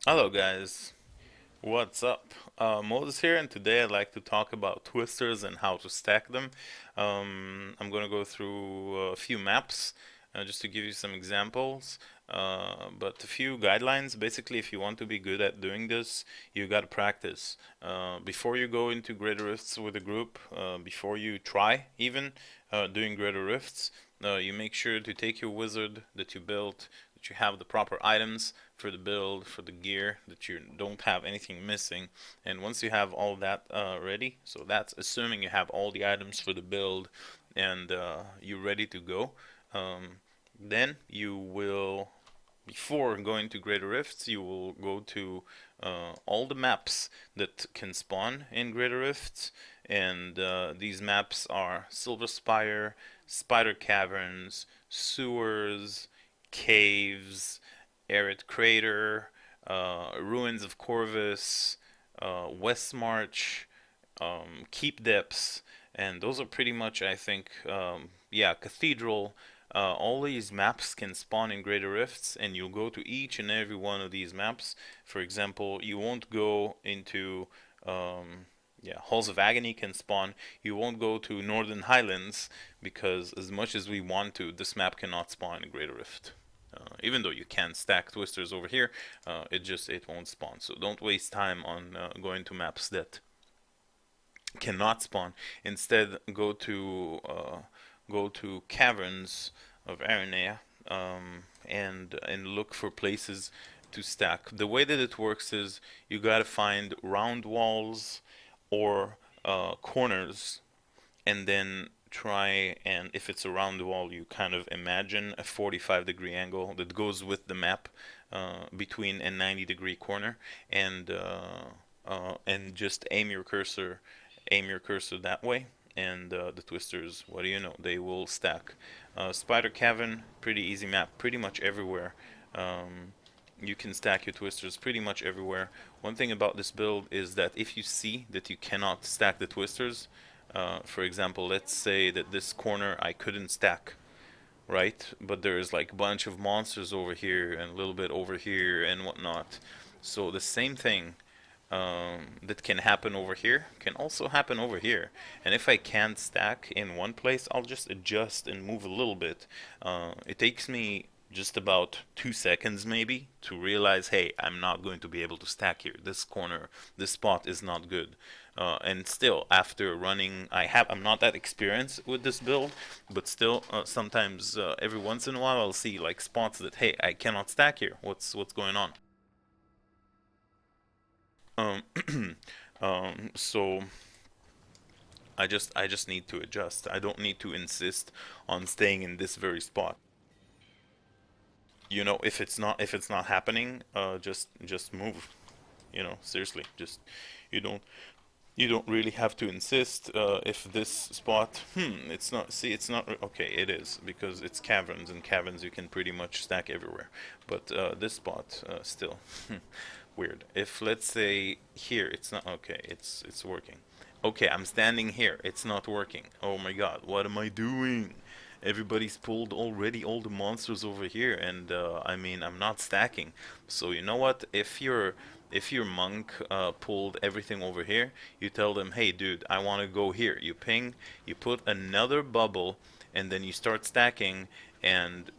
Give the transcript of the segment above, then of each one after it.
Hello guys, what's up? Moses here, and today I'd like to talk about twisters and how to stack them. I'm gonna go through a few maps just to give you some examples, but a few guidelines. Basically, if you want to be good at doing this, you gotta practice. Before you go into Greater Rifts with a group, before you try even doing Greater Rifts, you make sure to take your wizard that you built, that you have the proper items for the build, for the gear, that you don't have anything missing. And once you have all that ready, so that's assuming you have all the items for the build and you're ready to go, then you will, before going to Greater Rifts, you will go to all the maps that can spawn in Greater Rifts, and these maps are Silverspire, Spider Caverns, Sewers, Caves, Arid Crater, Ruins of Corvus, West March, Keep Depths, and those are pretty much, I think, yeah, Cathedral. All these maps can spawn in Greater Rifts, and you'll go to each and every one of these maps. For example, you won't go into yeah, Halls of Agony can spawn. You won't go to Northern Highlands because as much as we want to, this map cannot spawn in Greater Rift. Even though you can stack twisters over here, it won't spawn. So don't waste time on going to maps that cannot spawn. Instead, go to caverns of Aranea and look for places to stack. The way that it works is you gotta find round walls or corners, and then try, and if it's a round wall, you kind of imagine a 45-degree angle that goes with the map between a 90-degree corner, and just aim your cursor that way, and the twisters, what do you know, they will stack. Spider Cavern, pretty easy map, pretty much everywhere. You can stack your twisters pretty much everywhere. One thing about this build is that if you see that you cannot stack the twisters, for example, let's say that this corner I couldn't stack, right? But there's like a bunch of monsters over here and a little bit over here and whatnot. So the same thing that can happen over here can also happen over here. And if I can't stack in one place, I'll just adjust and move a little bit. It takes me just about 2 seconds maybe to realize, hey, I'm not going to be able to stack here. This corner, this spot is not good. And still, after running, I'm not that experienced with this build, but still, sometimes every once in a while, I'll see like spots that, hey, I cannot stack here. What's going on? Um, so I just need to adjust. I don't need to insist on staying in this very spot. If it's not happening, just move. Seriously, just you don't you don't really have to insist. If this spot, it's not. See, it's not okay. It is because it's caverns, and caverns you can pretty much stack everywhere. But this spot, still weird. If let's say here, it's not okay. It's working. Okay, I'm standing here. It's not working. Oh my God, what am I doing? Everybody's pulled already all the monsters over here, and I mean I'm not stacking. So you know what? If your monk pulled everything over here, you tell them, hey dude, I want to go here. You ping, you put another bubble, and then you start stacking, and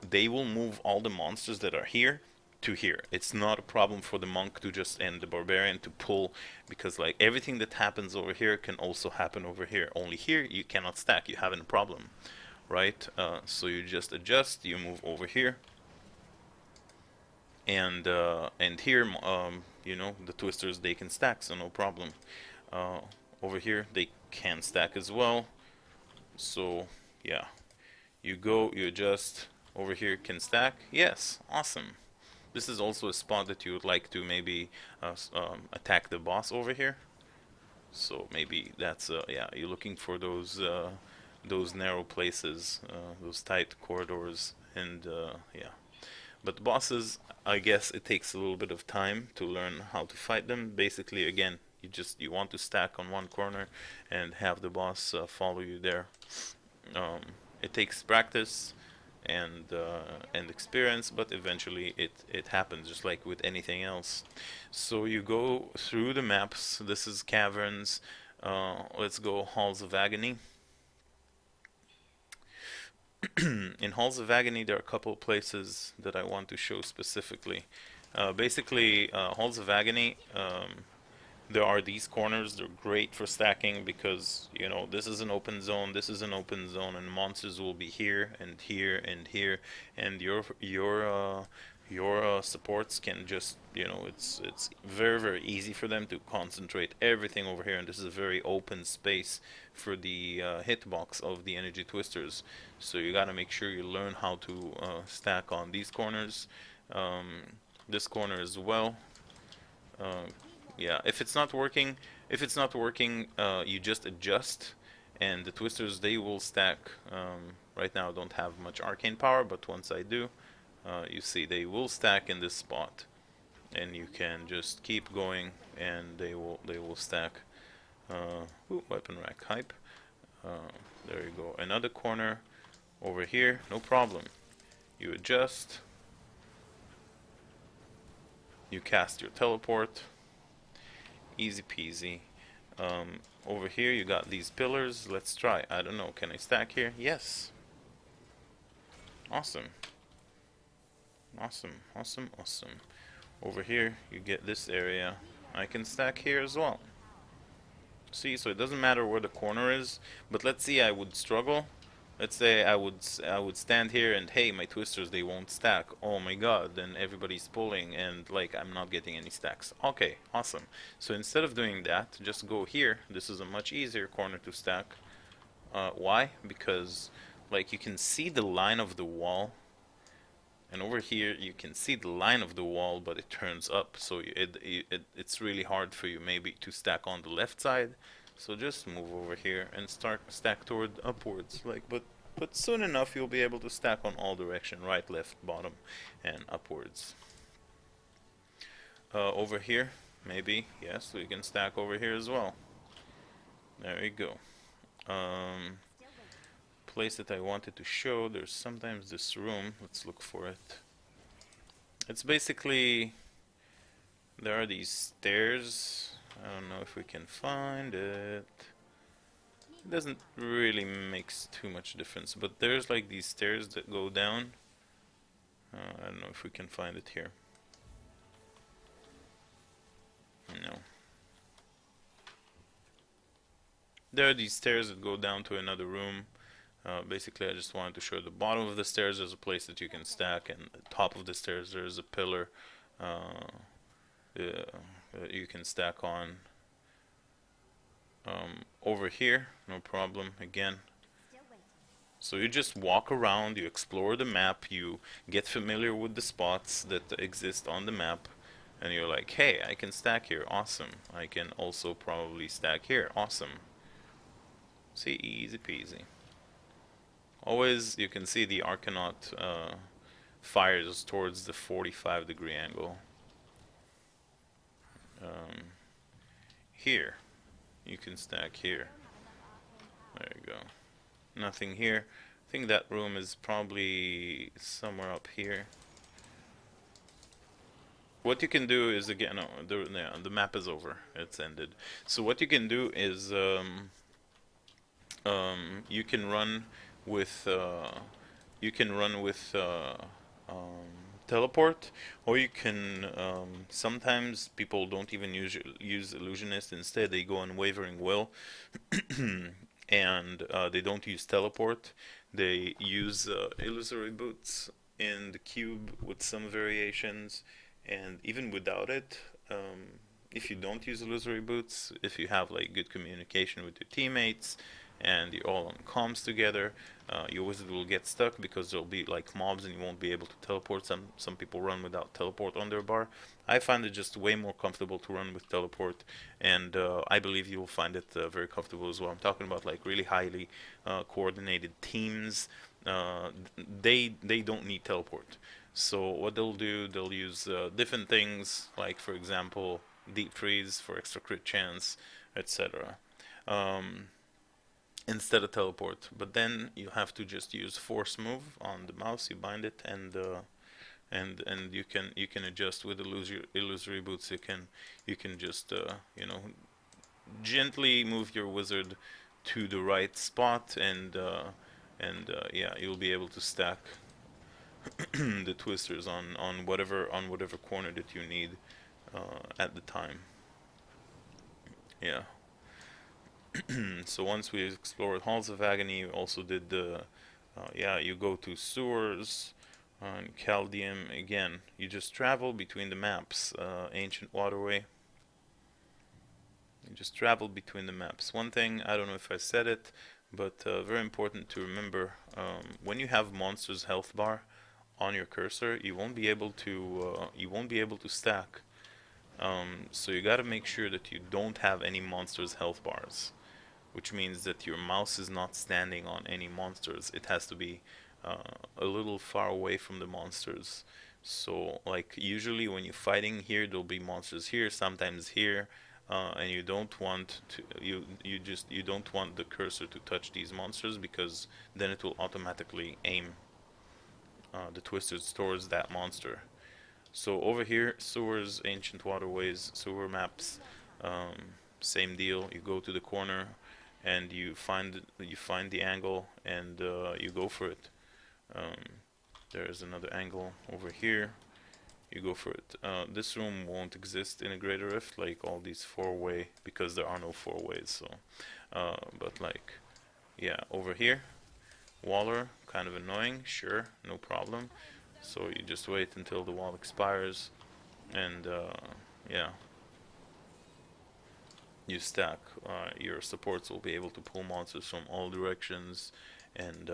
they will move all the monsters that are here to here. It's not a problem for the monk to just, and the barbarian to pull, because like everything that happens over here can also happen over here. Only here you cannot stack. You have a problem, right? So you just adjust. You move over here, and here, the twisters they can stack, so no problem. Uh, Over here they can stack as well. So yeah, you adjust. Over here can stack. Yes, awesome. This is also a spot that you would like to maybe attack the boss over here. So maybe that's yeah, you're looking for those narrow places, those tight corridors, and yeah. But bosses, I guess it takes a little bit of time to learn how to fight them. Basically, again, you want to stack on one corner and have the boss follow you there. Um, it takes practice, and experience, but eventually it happens, just like with anything else. So you go through the maps. This is Caverns. Let's go Halls of Agony. In Halls of Agony, there are a couple of places that I want to show specifically. Basically, Halls of Agony, there are these corners. They're great for stacking because, you know, this is an open zone, this is an open zone, and monsters will be here and here and here, and your supports can just, you know, it's very very easy for them to concentrate everything over here, and this is a very open space for the hitbox of the energy twisters. So you gotta make sure you learn how to stack on these corners, um, this corner as well. Uh, yeah, if it's not working, you just adjust, and the twisters they will stack. Right now I don't have much arcane power, but once I do, you see they will stack in this spot, and you can just keep going, and they will stack. Ooh, weapon rack hype. Uh, there you go. Another corner over here, no problem. You adjust, you cast your teleport, easy peasy. Over here you got these pillars. Let's try. I don't know. Can I stack here? Yes. Awesome. Awesome. Awesome. Awesome. Over here you get this area. I can stack here as well. See, so it doesn't matter where the corner is, but let's see I would struggle. Let's say I would stand here and hey, my twisters they won't stack. Oh my god, then everybody's pulling and like I'm not getting any stacks. Okay, awesome. So instead of doing that, just go here. This is a much easier corner to stack. Why? Because like you can see the line of the wall, and over here you can see the line of the wall, but it turns up, so it's really hard for you maybe to stack on the left side. So just move over here and start stack toward upwards, like, but soon enough you'll be able to stack on all direction, right, left, bottom, and upwards. Over here, maybe, yes, we can stack over here as well. There you go. Place that I wanted to show, there's sometimes this room, let's look for it. It's basically, there are these stairs. I don't know if we can find it. It doesn't really makes too much difference, but there's like these stairs that go down. I don't know if we can find it here. No. There are these stairs that go down to another room. Basically, I just wanted to show the bottom of the stairs there's a place that you can stack, and the top of the stairs there's a pillar that you can stack on. Over here, no problem, again. So you just walk around, you explore the map, you get familiar with the spots that exist on the map, and you're like, hey, I can stack here, awesome. I can also probably stack here, awesome. See, easy peasy. Always, you can see the Arcanaut fires towards the 45-degree angle. Here, you can stack here. There you go. Nothing here. I think that room is probably somewhere up here. What you can do is, again, no, the map is over. It's ended. So what you can do is you can run with teleport, or you can sometimes people don't even use illusionist. Instead, they go on wavering will, and they don't use teleport. They use illusory boots in the cube with some variations, and even without it. If you don't use illusory boots, if you have like good communication with your teammates and you're all on comms together, your wizard will get stuck because there'll be like mobs and you won't be able to teleport. Some people run without teleport on their bar. I find it just way more comfortable to run with teleport, and I believe you'll find it very comfortable as well. I'm talking about like really highly coordinated teams. They don't need teleport. So what they'll do, they'll use different things, like for example deep freeze for extra crit chance, etc. instead of teleport. But then you have to just use force move on the mouse. You bind it, and you can adjust with illusory boots. You can just gently move your wizard to the right spot, and yeah, you'll be able to stack the twisters on whatever corner that you need at the time. Yeah. So once we explored Halls of Agony, we also did the yeah, you go to sewers on Chaldeum again. You just travel between the maps. Ancient Waterway. You just travel between the maps. One thing, I don't know if I said it, but very important to remember, when you have monster's health bar on your cursor, you won't be able to stack. So you gotta make sure that you don't have any monsters' health bars, which means that your mouse is not standing on any monsters. It has to be a little far away from the monsters. So, like usually when you're fighting here, there'll be monsters here, sometimes here, and you don't want the cursor to touch these monsters because then it will automatically aim the twisters towards that monster. So over here, sewers, ancient waterways, sewer maps, um, same deal. You go to the corner, and you find the angle, and you go for it. Um, there's another angle over here. You go for it. This room won't exist in a greater rift, like all these four-way, because there are no four ways. So, but like, yeah, over here, Waller, kind of annoying. Sure, no problem. So you just wait until the wall expires, and yeah, you stack. Your supports will be able to pull monsters from all directions, and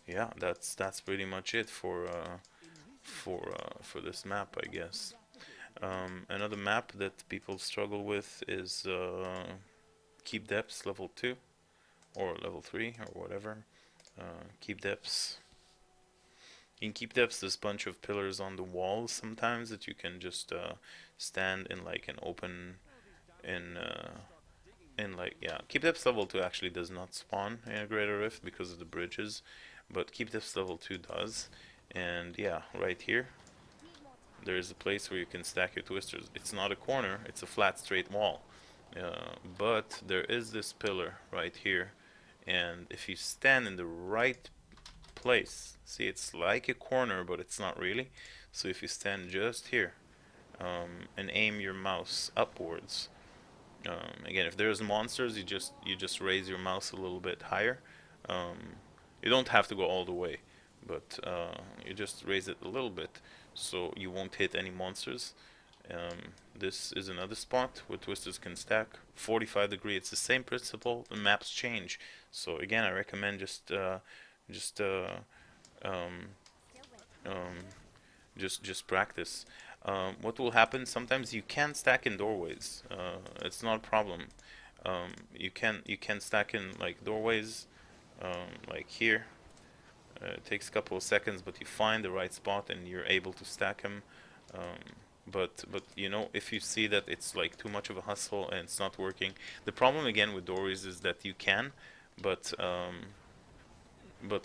yeah, that's pretty much it for this map, I guess. Another map that people struggle with is Keep Depths level 2 or level 3 or whatever. Keep Depths. In Keep Depths, there's a bunch of pillars on the walls sometimes that you can just stand in like an open in like, yeah. Keep Depths level 2 actually does not spawn in a Greater Rift because of the bridges, but Keep Depths level 2 does. And yeah, right here there is a place where you can stack your twisters. It's not a corner, it's a flat straight wall. But there is this pillar right here, and if you stand in the right place, see, it's like a corner but it's not really. So if you stand just here, and aim your mouse upwards, again, if there's monsters, you just raise your mouse a little bit higher. You don't have to go all the way, but you just raise it a little bit so you won't hit any monsters. This is another spot where twisters can stack. 45 degree, it's the same principle. The maps change, so again, I recommend just um, um, just practice. What will happen? Sometimes you can stack in doorways. It's not a problem. You can stack in like doorways, like here. It takes a couple of seconds, but you find the right spot and you're able to stack them. But if you see that it's like too much of a hustle and it's not working, the problem again with doorways is that you can, but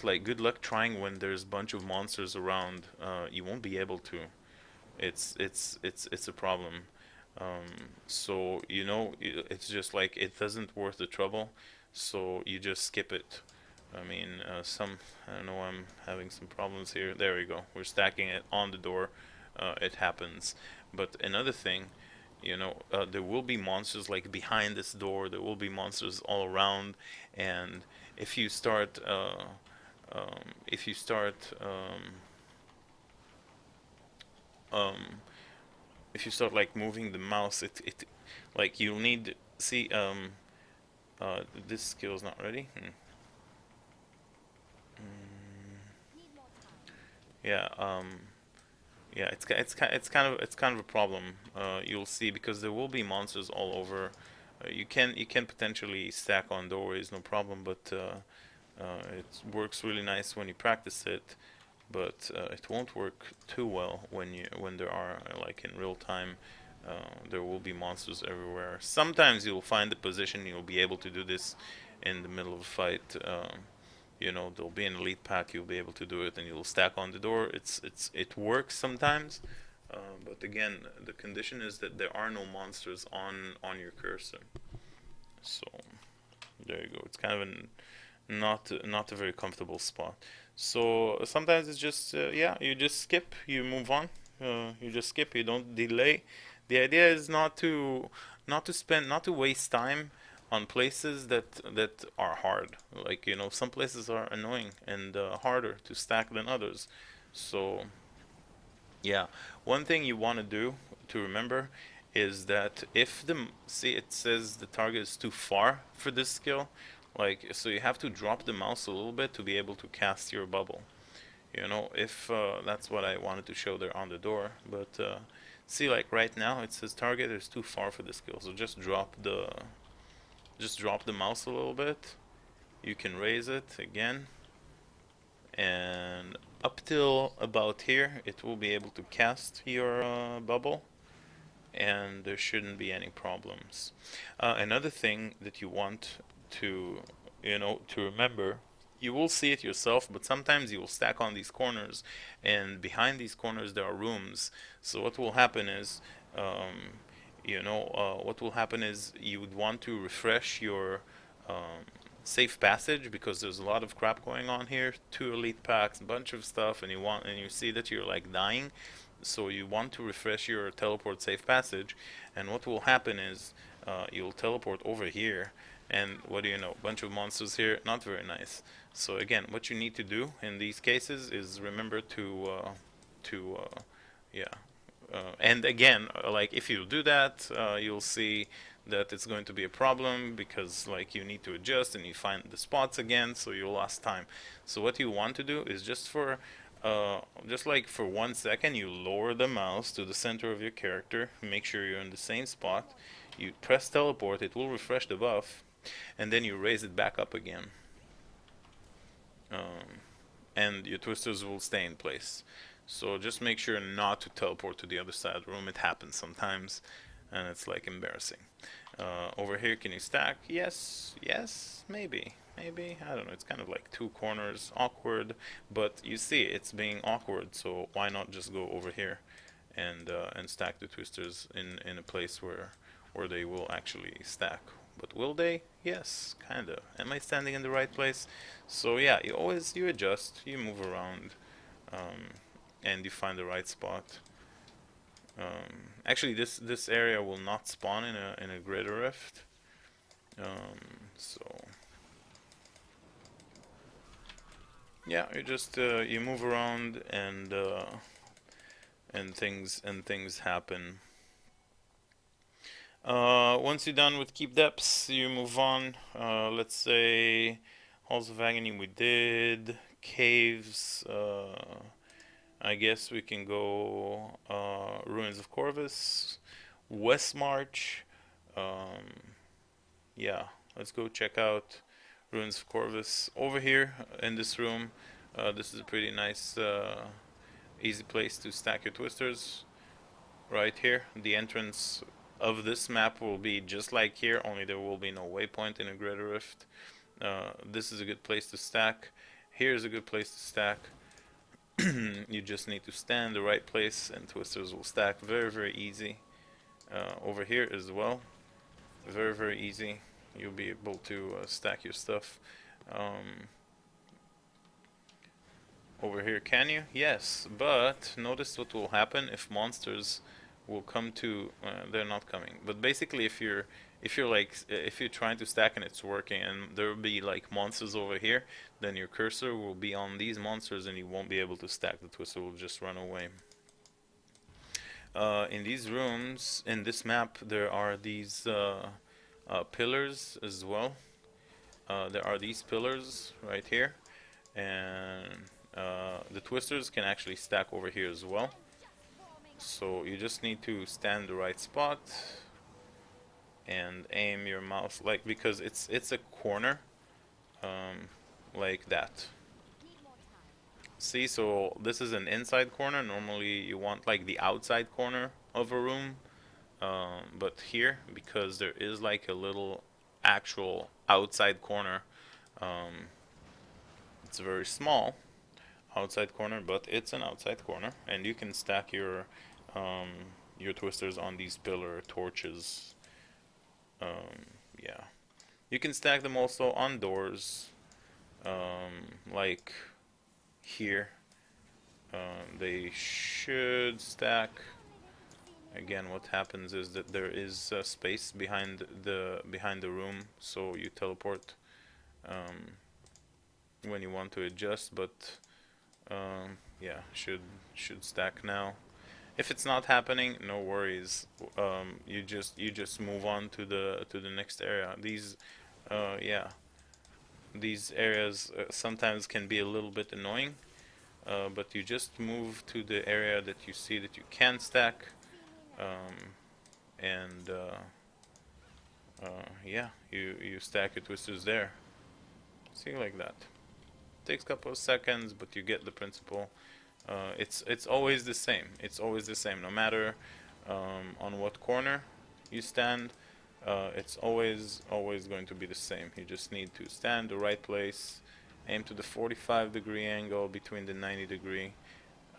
like good luck trying when there's a bunch of monsters around. You won't be able to. It's a problem. So it's just like it doesn't worth the trouble. So you just skip it. I mean, I don't know. I'm having some problems here. There we go. We're stacking it on the door. It happens. But another thing, there will be monsters like behind this door. There will be monsters all around, and if you start, if you start, um, if you start like moving the mouse, it like you'll need see this skill is not ready. Yeah. Yeah, it's kind of a problem. You'll see because there will be monsters all over. You can potentially stack on doorways, no problem, but it works really nice when you practice it. But it won't work too well when there are like in real time There will be monsters everywhere. Sometimes you'll find a position you'll be able to do this in the middle of a fight. You know, there'll be an elite pack. You'll be able to do it, and you'll stack on the door. It works sometimes, but again, the condition is that there are no monsters on your cursor. So there you go. It's kind of not a very comfortable spot. So sometimes it's just yeah, you just skip, you move on, you just skip, you don't delay. The idea is not to waste time on places that are hard. Like you know, some places are annoying and harder to stack than others. So yeah, one thing you want to do to remember is that if the see it says the target is too far for this skill, like so you have to drop the mouse a little bit to be able to cast your bubble. You know, if that's what I wanted to show there on the door, but see like right now it says target is too far for this skill, so just drop the mouse a little bit. You can raise it again, and up till about here it will be able to cast your bubble, and there shouldn't be any problems. Another thing that you want to, you know, to remember, you will see it yourself, but sometimes you will stack on these corners, and behind these corners there are rooms. So what will happen is, what will happen is you would want to refresh your um, safe passage because there's a lot of crap going on here. Two elite packs, a bunch of stuff, and you see that you're like dying. So you want to refresh your teleport safe passage, and what will happen is you'll teleport over here, and what do you know? A bunch of monsters here, not very nice. So again, what you need to do in these cases is remember to yeah. And again, like if you do that, you'll see that it's going to be a problem because like you need to adjust and you find the spots again, so you lost time. So what you want to do is just like for 1 second, you lower the mouse to the center of your character, make sure you're in the same spot. You press teleport, it will refresh the buff, and then you raise it back up again. Um, and your twisters will stay in place. So just make sure not to teleport to the other side of the room. It happens sometimes, and it's like embarrassing. Over here, can you stack? Yes, yes, maybe, maybe. I don't know. It's kind of like two corners, awkward. But you see, it's being awkward. So why not just go over here and stack the twisters in a place where they will actually stack? But will they? Yes, kinda. Am I standing in the right place? So yeah, you adjust, you move around, um, and you find the right spot. Actually, this area will not spawn in a greater rift. So yeah, you move around and things happen. Once you're done with keep depths, you move on. Let's say halls of agony we did, caves. I guess we can go ruins of Corvus, West March. Um, yeah, let's go check out ruins of Corvus over here in this room. This is a pretty nice, easy place to stack your twisters. Right here, the entrance of this map will be just like here, only there will be no waypoint in a greater rift. This is a good place to stack. Here's a good place to stack. You just need to stand the right place and twisters will stack very, very easy. Over here as well, very, very easy. You'll be able to stack your stuff. Um, Over here, can you? Yes, but notice what will happen if monsters will come to. They're not coming. But basically, if you're trying to stack and it's working, and there will be like monsters over here, then your cursor will be on these monsters, and you won't be able to stack. The twister will just run away. In these rooms, in this map, there are these pillars as well. There are these pillars right here, and the twisters can actually stack over here as well. So you just need to stand the right spot and aim your mouse like because it's a corner, um, like that. See, so this is an inside corner. Normally you want like the outside corner of a room But here, because there is like a little actual outside corner, um, it's very small outside corner, but it's an outside corner, and you can stack um, your twisters on these pillar torches. Yeah, you can stack them also on doors, like here. They should stack. Again, what happens is that there is space behind the room, so you teleport when you want to adjust. But yeah, should stack now. If it's not happening, no worries. You just move on to the next area. Yeah, these areas sometimes can be a little bit annoying, but you just move to the area that you see that you can stack, um, and yeah, you stack your twisters there. See, like that. Takes a couple of seconds, but you get the principle. It's always the same. It's always the same, no matter on what corner you stand. It's always going to be the same. You just need to stand the right place, aim to the 45-degree angle between the 90-degree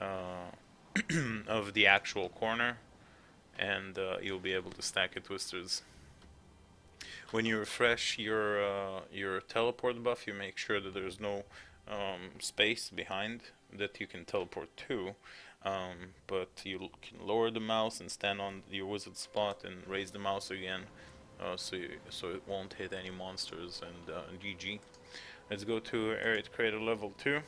of the actual corner, and you'll be able to stack your twisters. When you refresh your teleport buff, you make sure that there's no space behind that you can teleport to. But you can lower the mouse and stand on your wizard spot and raise the mouse again, so it won't hit any monsters. And GG. Let's go to area creator level 2.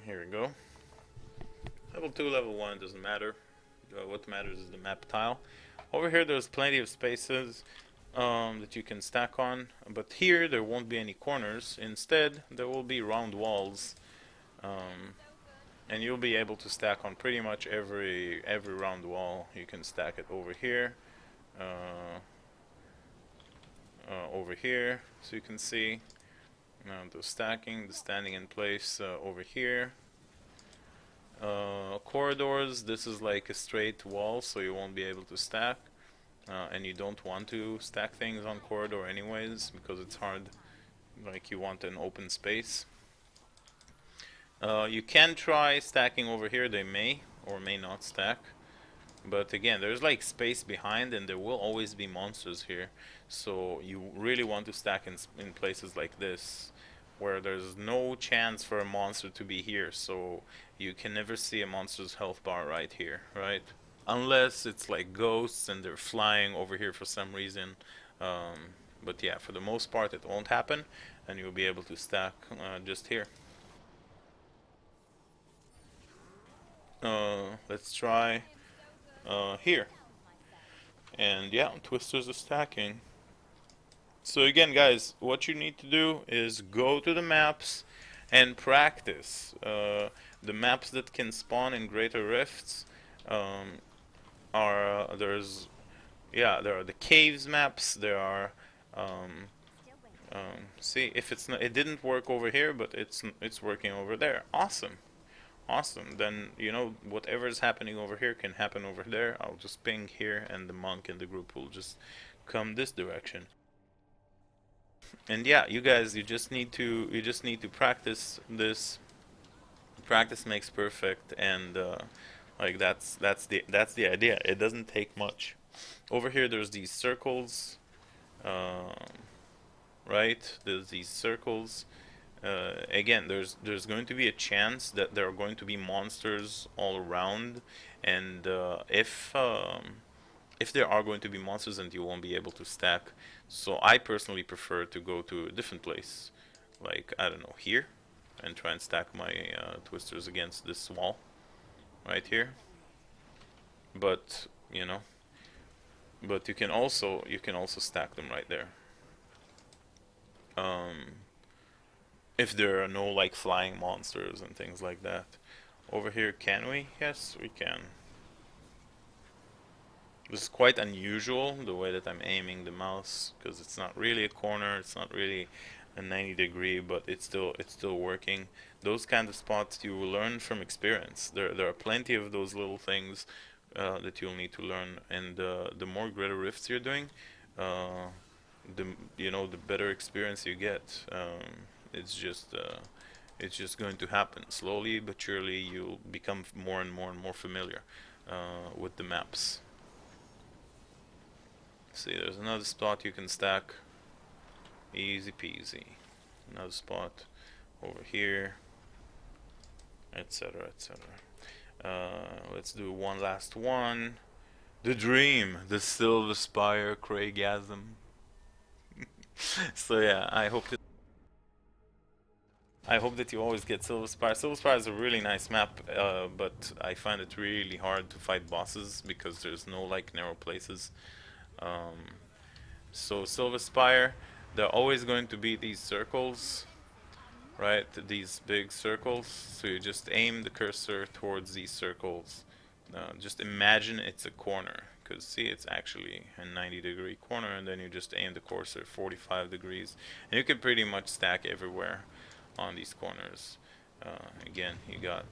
Here we go. Level 2, level 1 doesn't matter. What matters is the map tile. Over here there's plenty of spaces that you can stack on, but here there won't be any corners. Instead, there will be round walls, and you'll be able to stack on pretty much every round wall. You can stack it over here, so you can see the stacking, the standing in place over here. Corridors, this is like a straight wall, so you won't be able to stack. And you don't want to stack things on corridor anyways, because it's hard. Like, you want an open space. You can try stacking over here. They may or may not stack. But again, there's like space behind, and there will always be monsters here. So you really want to stack in places like this, where there's no chance for a monster to be here. So you can never see a monster's health bar right here, right? Unless it's like ghosts and they're flying over here for some reason. But yeah, for the most part it won't happen, and you'll be able to stack just here. Let's try here. And yeah, twisters are stacking. So again, guys, what you need to do is go to the maps and practice. The maps that can spawn in greater rifts are there are the caves maps. There are see, if it's not, it didn't work over here, but it's working over there. Awesome. Then whatever is happening over here can happen over there. I'll just ping here, and the monk in the group will just come this direction. And yeah, you guys, you just need to practice this. Practice makes perfect, and like that's the idea. It doesn't take much. Over here, there's these circles, right? There's these circles. Again, there's going to be a chance that there are going to be monsters all around, and if there are going to be monsters, and you won't be able to stack. So I personally prefer to go to a different place, like, I don't know, here, and try and stack my twisters against this wall right here. But but you can also stack them right there. If there are no like flying monsters and things like that. Over here, can we? Yes, we can. This is quite unusual, the way that I'm aiming the mouse, because it's not really a corner, it's not really a 90-degree, but it's still working. Those kind of spots you will learn from experience. There are plenty of those little things that you'll need to learn, and the more greater rifts you're doing, uh, the the better experience you get. It's just it's just going to happen slowly but surely. You'll become more and more and more familiar with the maps. See, there's another spot you can stack, easy peasy. Another spot over here, etc., etc. Let's do one last one. The dream, the Silverspire Craigasm. So yeah, I hope that you always get Silverspire. Silverspire is a really nice map, but I find it really hard to fight bosses because there's no like narrow places. Um, so Silverspire, there are always going to be these circles, right? These big circles. So you just aim the cursor towards these circles. Just imagine it's a corner, because see, it's actually a 90-degree corner, and then you just aim the cursor 45 degrees, and you can pretty much stack everywhere on these corners. Again, you got,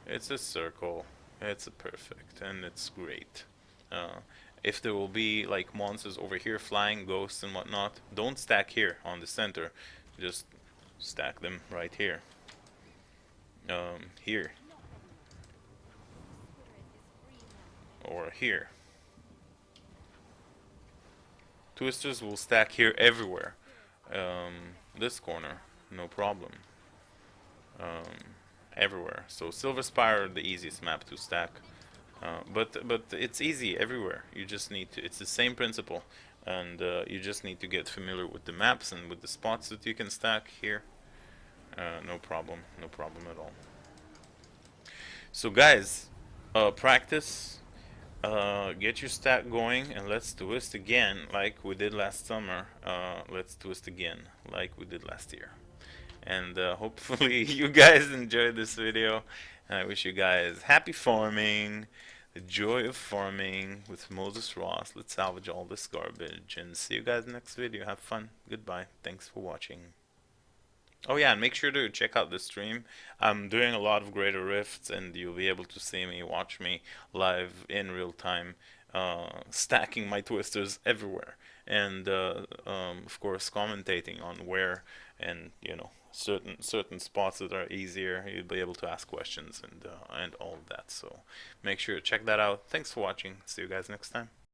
it's a circle. It's a perfect, and it's great. Uh, if there will be like monsters over here flying, ghosts and whatnot, don't stack here on the center. Just stack them right here. Here. Or here. Twisters will stack here everywhere. This corner, no problem. Everywhere. So Silverspire, the easiest map to stack. But it's easy everywhere. You just need to. It's the same principle, and you just need to get familiar with the maps and with the spots that you can stack here. No problem. No problem at all. So guys, practice. Get your stack going, and let's twist again like we did last summer. Let's twist again like we did last year. And hopefully you guys enjoyed this video. And I wish you guys happy farming, the joy of farming with Moses Ross. Let's salvage all this garbage, and see you guys next video. Have fun. Goodbye. Thanks for watching. Oh yeah, and make sure to check out the stream. I'm doing a lot of Greater Rifts, and you'll be able to see me, watch me live in real time, stacking my twisters everywhere, and of course commentating on where, and certain spots that are easier. You'll be able to ask questions and all of that. So make sure to check that out. Thanks for watching. See you guys next time.